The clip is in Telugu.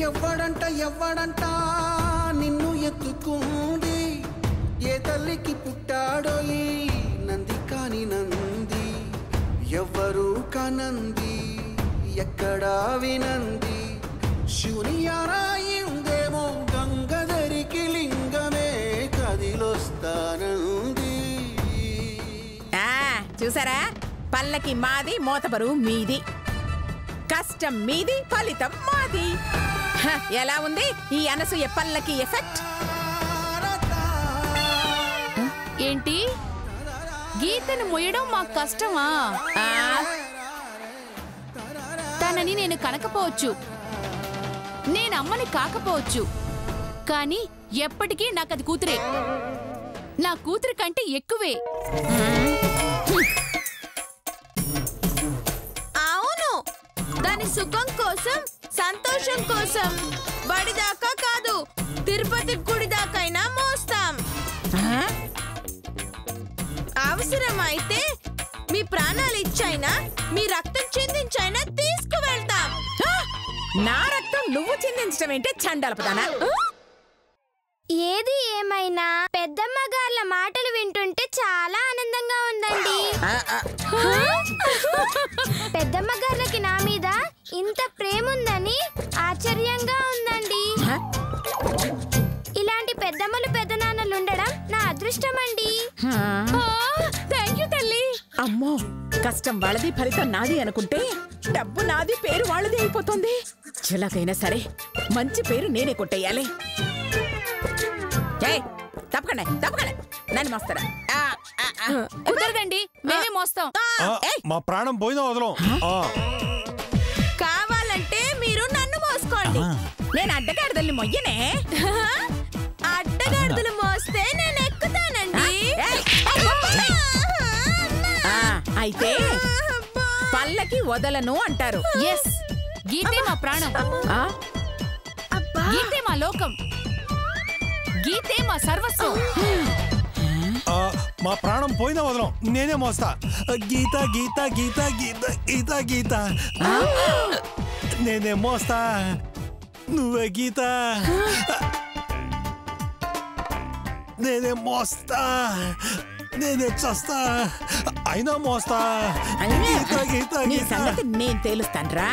ఎవ్వడంట నిన్ను ఎత్తుకుంది ఏ తల్లికి పుట్టాడో ఈ నంది కాని నంది ఎవ్వరు కనంది ఎక్కడా వినంది శూన్యరాయిందేమో గంగధరికి లింగమే కదిలొస్తానంది. చూసారా, పల్లకి మాది, మోతబరు మీది, కష్టం మీది, ఫలితం మాది. ఎలా ఉంది ఈ అనసూయ పల్లకి ఎఫెక్ట్? ఏంటి, గీతను మొయ్యడం మాకు కష్టమా? తనని నేను కనకపోవచ్చు, నేను అమ్మని కాకపోవచ్చు, కానీ ఎప్పటికీ నాకది కూతురే, నా కూతురి కంటే ఎక్కువే. అవును, దాని సుఖం కోసం, సంతోషం కోసం బడిదాకా కాదు, తిరుపతి గుడి దాకైనా మోస్తాం. అవసరమైతే మీ ప్రాణాలు ఇచ్చైనా, మీ రక్తం చిందించైనా తీసుకువెళ్తాం. నా రక్తం నువ్వు చిందించడం ఏంటే చండాలపదానా? ఏది ఏమైనా పెద్దమ్మ గార్ల మాటలు వింటుంటే చాలా ఆనందంగా ఉందండి. పెద్దమ్మ గార్లకి నా మీద ఇంత ప్రేమ ఉందని ఆశ్చర్యంగా ఉందండి. ఇలాంటి పెద్దమ్మలు పెద్దనాన్నలు ఉండడం నా అదృష్టం అండి. థాంక్యూ తల్లి. అమ్మో, కష్టం వాళ్ళది, ఫలితం నాది అనుకుంటే డబ్బు నాది, పేరు వాళ్ళది అయిపోతుంది. చిలకైనా సరే మంచి పేరు నేనే కొట్టేయాలి. తప్పకండి తప్పకండి, నన్ను మోస్తారా? కుదరదండి, మేమే మోస్తాం. మా ప్రాణం పోయినా వదలం. కావాలంటే మీరు నన్ను మోసుకోండి. నేను అడ్డగాడిదల్ని మొయ్యనే. అడ్డగాడిదలు మోస్తే నేను ఎక్కుతానండి. అయితే పల్లకి వదలను అంటారు. ఎస్, గీతే మా ప్రాణం, గీతే మా లోకం, గీతే మా సర్వస్వం. మా ప్రాణం పోయినా వదలం, నేనే మోస్తా. గీత గీత గీత గీత గీత గీత నేనే మోస్తా, నువ్వే గీత. నేనే మోస్తా, నేనే చస్తా, అయినా మోస్తా. గీత గీత నీ సంగతి నేను తేలుస్తాను రా.